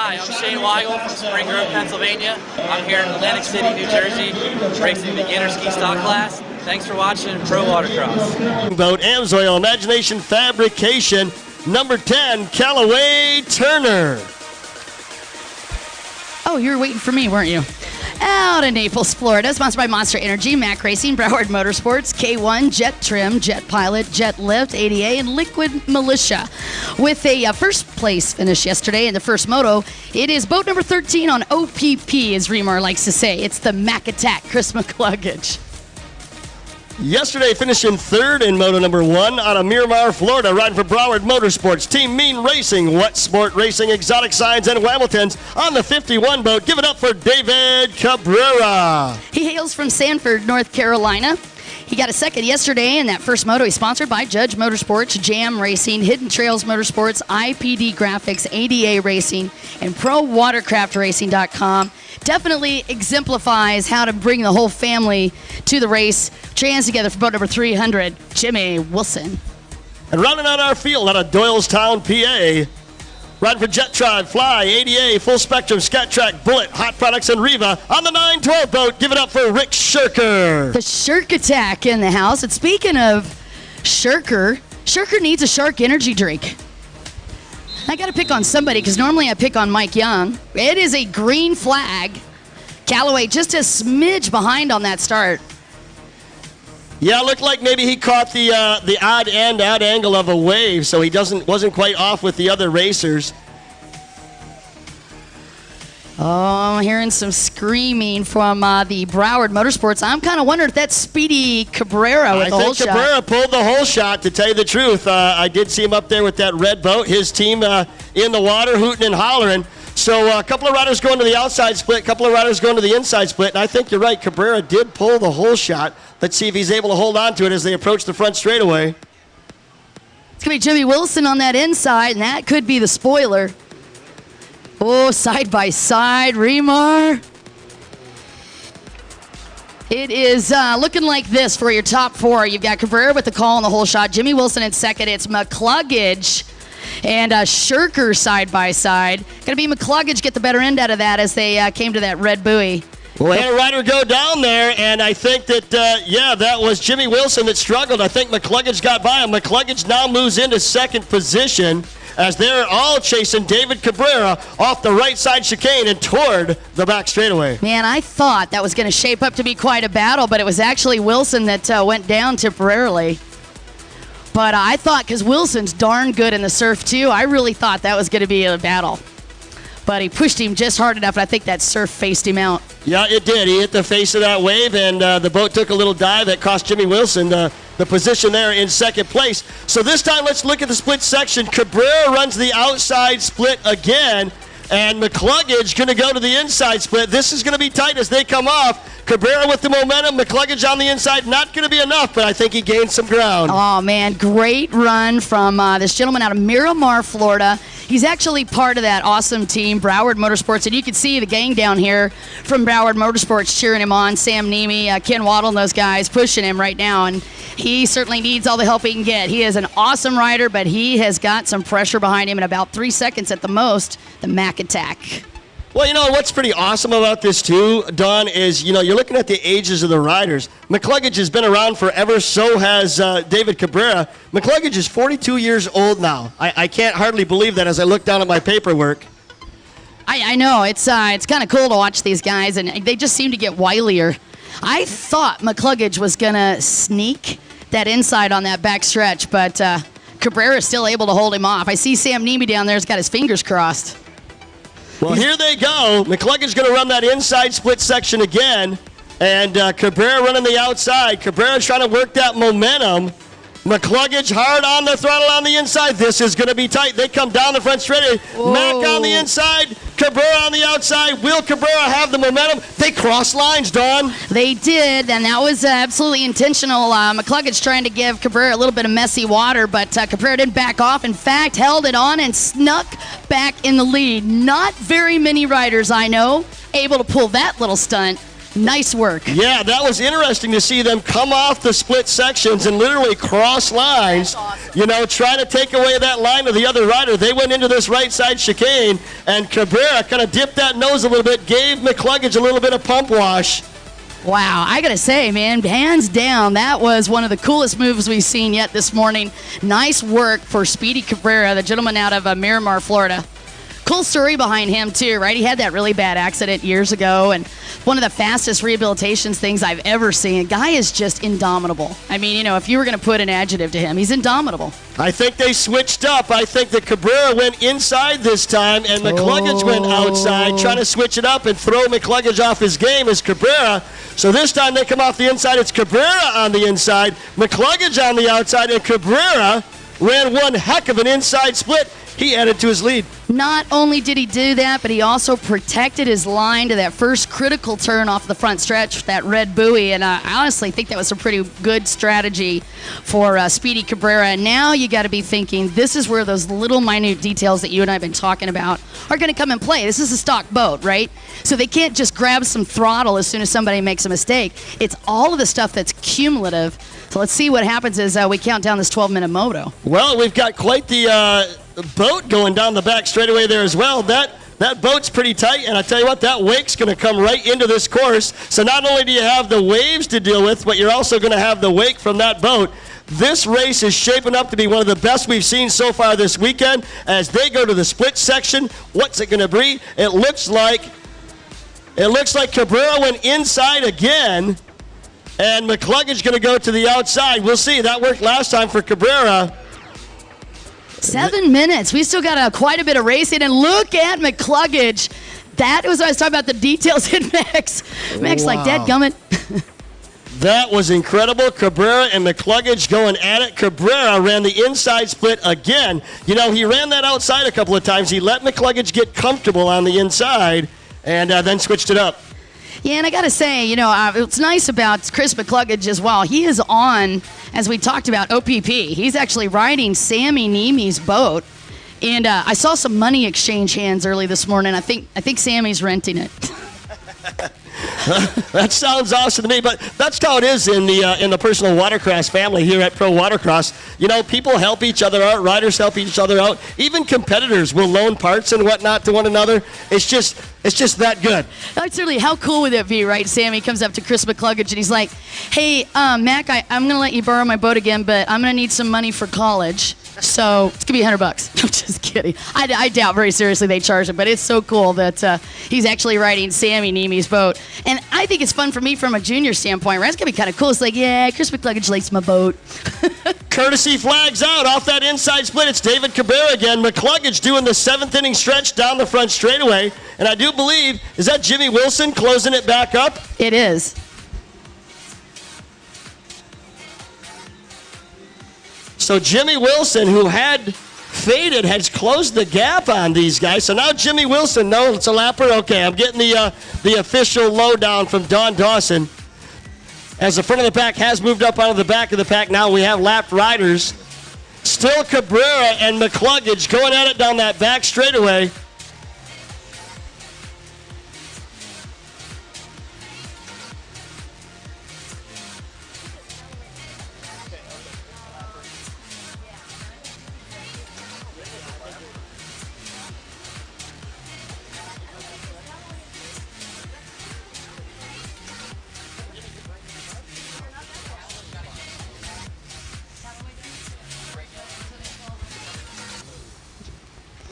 Hi, I'm Shane Weigel from Spring Grove, Pennsylvania. I'm here in Atlantic City, New Jersey, racing the beginner ski stock class. Thanks for watching Pro Watercross. Vote Amsoil Imagination Fabrication, number 10, Callaway Turner. Oh, you were waiting for me, weren't you? Out in Naples, Florida, sponsored by Monster Energy, Mac Racing, Broward Motorsports, K1, Jet Trim, Jet Pilot, Jet Lift, ADA, and Liquid Militia. With a first place finish yesterday in the first moto, it is boat number 13 on OPP, as Remar likes to say. It's the Mac Attack, Chris McCluggage. Yesterday, finishing third in Moto number 1 out of Miramar, Florida, riding for Broward Motorsports, Team Mean Racing, Wet Sport Racing, Exotic Signs, and Hamilton's on the 51 boat. Give it up for David Cabrera. He hails from Sanford, North Carolina. He got a second yesterday in that first moto. He's sponsored by Judge Motorsports, Jam Racing, Hidden Trails Motorsports, IPD Graphics, ADA Racing, and ProWatercraftRacing.com. Definitely exemplifies how to bring the whole family to the race. Trans together for boat number 300, Jimmy Wilson. And rounding out our field out of Doylestown, PA, riding for Jet Tribe, Fly, ADA, Full Spectrum, Scat Track, Bullet, Hot Products, and Riva on the 912 boat. Give it up for Rick Shirker. The Shirk Attack in the house. And speaking of Shirker, Shirker needs a Shark energy drink. I got to pick on somebody because normally I pick on Mike Young. It is a green flag. Callaway just a smidge behind on that start. Yeah, it looked like maybe he caught the odd angle of a wave, so he wasn't quite off with the other racers. Oh, I'm hearing some screaming from the Broward Motorsports. I'm kind of wondering if that's Speedy Cabrera with the whole shot. I think Cabrera pulled the whole shot, to tell you the truth. I did see him up there with that red boat, his team in the water, hooting and hollering. So a couple of riders going to the outside split, a couple of riders going to the inside split, and I think you're right, Cabrera did pull the whole shot. Let's see if he's able to hold on to it as they approach the front straightaway. It's going to be Jimmy Wilson on that inside, and that could be the spoiler. Oh, side by side, Remar. It is looking like this for your top four. You've got Cabrera with the call on the whole shot, Jimmy Wilson in second. It's McCluggage and Shirker side by side. Going to be McCluggage get the better end out of that as they came to that red buoy. Well, we had a rider go down there, and I think that, that was Jimmy Wilson that struggled. I think McCluggage got by him. McCluggage now moves into second position as they're all chasing David Cabrera off the right side chicane and toward the back straightaway. Man, I thought that was going to shape up to be quite a battle, but it was actually Wilson that went down temporarily. But I thought, because Wilson's darn good in the surf too, I really thought that was going to be a battle. But he pushed him just hard enough, and I think that surf faced him out. Yeah, it did. He hit the face of that wave, and the boat took a little dive that cost Jimmy Wilson the position there in second place. So this time, let's look at the split section. Cabrera runs the outside split again, and McCluggage going to go to the inside split. This is going to be tight as they come off. Cabrera with the momentum, McCluggage on the inside. Not going to be enough, but I think he gained some ground. Oh, man, great run from this gentleman out of Miramar, Florida. He's actually part of that awesome team, Broward Motorsports, and you can see the gang down here from Broward Motorsports cheering him on. Sam Nemi, Ken Waddle, and those guys pushing him right now, and he certainly needs all the help he can get. He is an awesome rider, but he has got some pressure behind him in about 3 seconds at the most, the Mac Attack. Well, you know, what's pretty awesome about this, too, Don, is, you're looking at the ages of the riders. McCluggage has been around forever, so has David Cabrera. McCluggage is 42 years old now. I can't hardly believe that as I look down at my paperwork. I know. It's kind of cool to watch these guys, and they just seem to get wilier. I thought McCluggage was going to sneak that inside on that back stretch, but Cabrera is still able to hold him off. I see Sam Nemi down there has got his fingers crossed. Well, here they go. McCluggage going to run that inside split section again, and Cabrera running the outside. Cabrera trying to work that momentum. McCluggage hard on the throttle on the inside. This is going to be tight. They come down the front straightaway. Mac on the inside, Cabrera on the outside. Will Cabrera have the momentum? They cross lines, Dawn. They did, and that was absolutely intentional. McCluggage trying to give Cabrera a little bit of messy water, but Cabrera didn't back off. In fact, held it on and snuck back in the lead. Not very many riders I know able to pull that little stunt. Nice work. Yeah, that was interesting to see them come off the split sections and literally cross lines, you know, trying to take away that line of the other rider. They went into this right side chicane, and Cabrera kind of dipped that nose a little bit, gave McCluggage a little bit of pump wash. Wow, I gotta say, man, hands down, that was one of the coolest moves we've seen yet this morning. Nice work for Speedy Cabrera, the gentleman out of Miramar, Florida. Cool story behind him, too, right? He had that really bad accident years ago, and one of the fastest rehabilitations things I've ever seen. Guy is just indomitable. I mean, you know, if you were going to put an adjective to him, he's indomitable. I think they switched up. I think that Cabrera went inside this time, and McCluggage went outside, trying to switch it up and throw McCluggage off his game as Cabrera. So this time they come off the inside. It's Cabrera on the inside, McCluggage on the outside, and Cabrera ran one heck of an inside split. He added to his lead. Not only did he do that, but he also protected his line to that first critical turn off the front stretch, that red buoy, and I honestly think that was a pretty good strategy for Speedy Cabrera. And now you got to be thinking, this is where those little minute details that you and I have been talking about are going to come in play. This is a stock boat, right? So they can't just grab some throttle as soon as somebody makes a mistake. It's all of the stuff that's cumulative. So let's see what happens as we count down this 12-minute moto. Well, we've got quite the boat going down the back straightaway there as well. That boat's pretty tight, and I tell you what, that wake's going to come right into this course. So not only do you have the waves to deal with, but you're also going to have the wake from that boat. This race is shaping up to be one of the best we've seen so far this weekend. As they go to the split section, what's it going to be? It looks like Cabrera went inside again, and McCluggage going to go to the outside. We'll see. That worked last time for Cabrera. 7 minutes. We still got quite a bit of racing, and look at McCluggage. That was what I was talking about, the details in Max. Max, wow. Like, dadgummit. That was incredible. Cabrera and McCluggage going at it. Cabrera ran the inside split again. You know, he ran that outside a couple of times. He let McCluggage get comfortable on the inside and then switched it up. Yeah, and I got to say, you know, what's nice about Chris McCluggage as well, he is on, as we talked about, OPP. He's actually riding Sammy Niemi's boat. And I saw some money exchange hands early this morning. I think Sammy's renting it. That sounds awesome to me, but that's how it is in the personal watercross family here at Pro Watercross. You know, people help each other out, riders help each other out, even competitors will loan parts and whatnot to one another. It's just that good. That's really, how cool would it be, right? Sammy comes up to Chris McCluggage and he's like, hey, Mac, I'm going to let you borrow my boat again, but I'm going to need some money for college. So it's going to be $100. I'm just kidding. I doubt very seriously they charge him, but it's so cool that he's actually riding Sammy Niemi's boat. And I think it's fun for me from a junior standpoint, right? It's going to be kind of cool. It's like, yeah, Chris McCluggage likes my boat. Courtesy flags out off that inside split. It's David Cabrera again. McCluggage doing the 7th inning stretch down the front straightaway. And I do believe, is that Jimmy Wilson closing it back up? It is. So Jimmy Wilson, who had faded, has closed the gap on these guys. So now Jimmy Wilson, no, it's a lapper. Okay, I'm getting the official lowdown from Don Dawson. As the front of the pack has moved up out of the back of the pack, now we have lapped riders. Still Cabrera and McCluggage going at it down that back straightaway.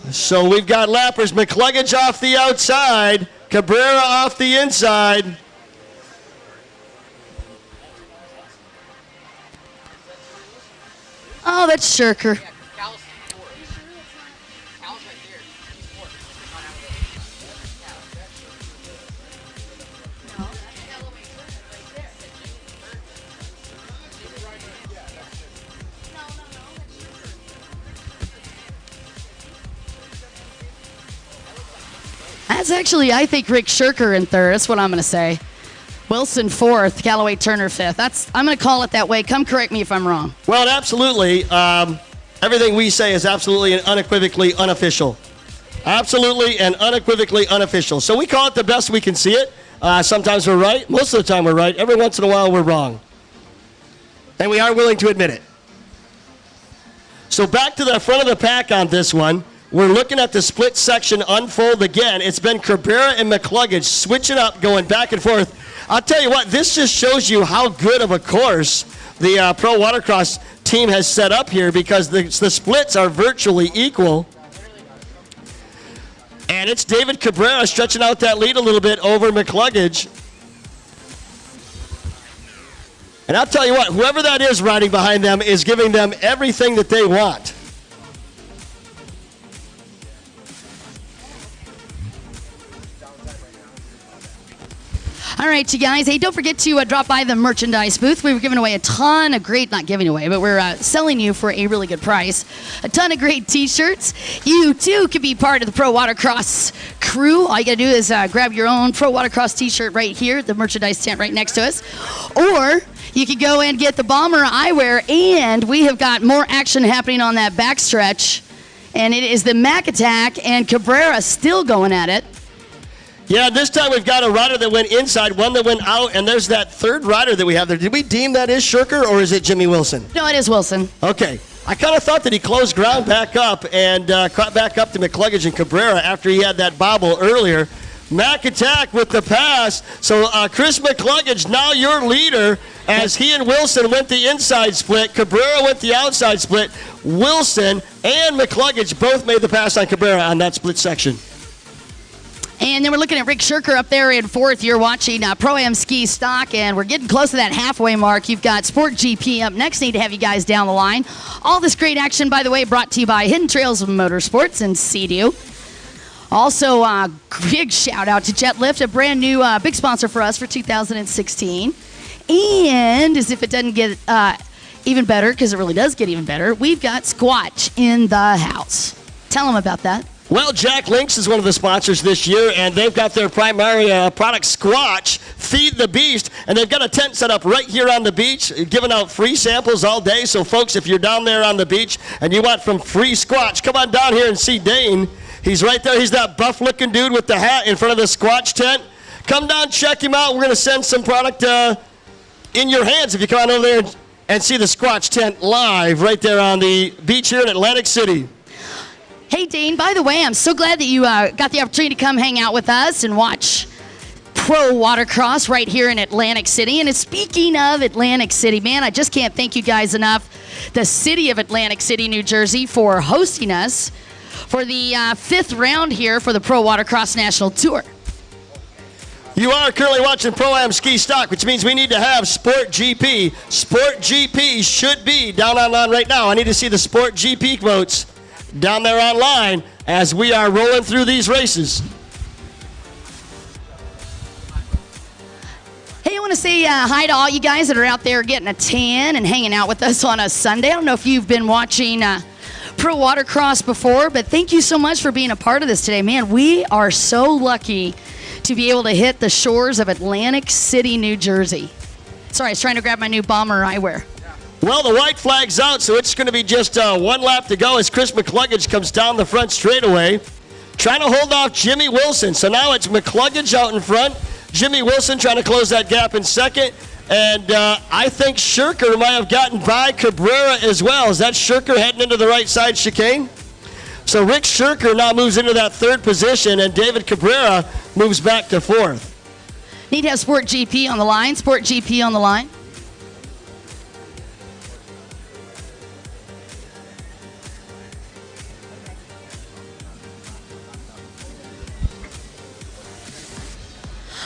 So we've got lappers, McCluggage off the outside, Cabrera off the inside. Oh, that's Shirker. That's actually, I think, Rick Shirker in third. That's what I'm going to say. Wilson fourth, Callaway Turner fifth. I'm going to call it that way. Come correct me if I'm wrong. Well, absolutely. Everything we say is absolutely and unequivocally unofficial. Absolutely and unequivocally unofficial. So we call it the best we can see it. Sometimes we're right. Most of the time we're right. Every once in a while we're wrong. And we are willing to admit it. So back to the front of the pack on this one. We're looking at the split section unfold again. It's been Cabrera and McCluggage switching up, going back and forth. I'll tell you what, this just shows you how good of a course the Pro Watercross team has set up here, because the splits are virtually equal. And it's David Cabrera stretching out that lead a little bit over McCluggage. And I'll tell you what, whoever that is riding behind them is giving them everything that they want. All right, you guys. Hey, don't forget to drop by the merchandise booth. We were giving away a ton of great, not giving away, but we're selling you for a really good price. A ton of great t-shirts. You, too, can be part of the Pro Watercross crew. All you got to do is grab your own Pro Watercross t-shirt right here, the merchandise tent right next to us. Or you could go and get the Bomber eyewear, and we have got more action happening on that backstretch. And it is the Mac Attack and Cabrera still going at it. Yeah, this time we've got a rider that went inside, one that went out, and there's that third rider that we have there. Did we deem that is Shirker, or is it Jimmy Wilson? No, it is Wilson. Okay. I kind of thought that he closed ground back up and caught back up to McCluggage and Cabrera after he had that bobble earlier. Mac Attack with the pass. So Chris McCluggage, now your leader, as he and Wilson went the inside split. Cabrera went the outside split. Wilson and McCluggage both made the pass on Cabrera on that split section. And then we're looking at Rick Shirker up there in fourth. You're watching Pro-Am Ski Stock, and we're getting close to that halfway mark. You've got Sport GP up next. Need to have you guys down the line. All this great action, by the way, brought to you by Hidden Trails of Motorsports and Sea-Doo. Also, big shout out to Jet Lift, a brand new big sponsor for us for 2016. And as if it doesn't get even better, because it really does get even better, we've got Squatch in the house. Tell them about that. Well, Jack Links is one of the sponsors this year, and they've got their primary product, Squatch, Feed the Beast, and they've got a tent set up right here on the beach, giving out free samples all day. So, folks, if you're down there on the beach and you want from free Squatch, come on down here and see Dane. He's right there. He's that buff-looking dude with the hat in front of the Squatch tent. Come down, check him out. We're going to send some product in your hands if you come on over there and see the Squatch tent live right there on the beach here in Atlantic City. Hey, Dane, by the way, I'm so glad that you got the opportunity to come hang out with us and watch Pro Watercross right here in Atlantic City. And speaking of Atlantic City, man, I just can't thank you guys enough, the city of Atlantic City, New Jersey, for hosting us for the fifth round here for the Pro Watercross National Tour. You are currently watching Pro-Am Ski Stock, which means we need to have Sport GP. Sport GP should be down online right now. I need to see the Sport GP votes down there online as we are rolling through these races. Hey, I want to say hi to all you guys that are out there getting a tan and hanging out with us on a Sunday. I don't know if you've been watching Pro Watercross before, but thank you so much for being a part of this today. Man, we are so lucky to be able to hit the shores of Atlantic City, New Jersey. Sorry, I was trying to grab my new Bomber eyewear. Well, the white flag's out, so it's going to be just one lap to go as Chris McCluggage comes down the front straightaway, trying to hold off Jimmy Wilson. So now it's McCluggage out in front, Jimmy Wilson trying to close that gap in second, and I think Shirker might have gotten by Cabrera as well. Is that Shirker heading into the right side chicane? So Rick Shirker now moves into that third position, and David Cabrera moves back to fourth. Need to have Sport GP on the line. Sport GP on the line.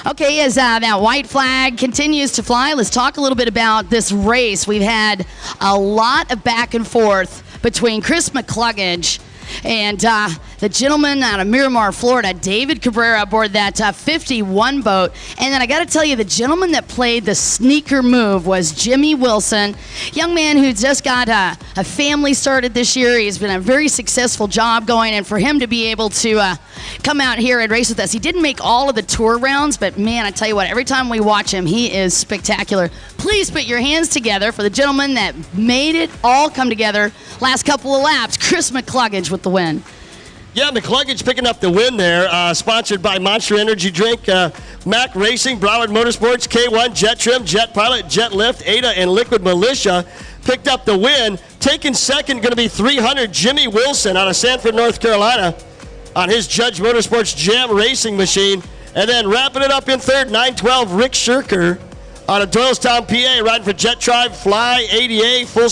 Okay, as that white flag continues to fly, let's talk a little bit about this race. We've had a lot of back and forth between Chris McCluggage and the gentleman out of Miramar, Florida, David Cabrera, aboard that 51 boat. And then I got to tell you, the gentleman that played the sneaker move was Jimmy Wilson, young man who just got a family started this year. He's been a very successful job going, and for him to be able to come out here and race with us, he didn't make all of the tour rounds, but man, I tell you what, every time we watch him, he is spectacular. Please put your hands together for the gentleman that made it all come together last couple of laps, Chris McCluggage with the win. Yeah, McCluggage picking up the win there, sponsored by Monster Energy Drink. Mac Racing, Broward Motorsports, K1, Jet Trim, Jet Pilot, Jet Lift, Ada, and Liquid Militia picked up the win. Taking second, going to be 300, Jimmy Wilson out of Sanford, North Carolina, on his Judge Motorsports Jam Racing machine. And then wrapping it up in third, 912, Rick Shirker out of Doylestown, PA, riding for Jet Tribe, Fly, ADA, full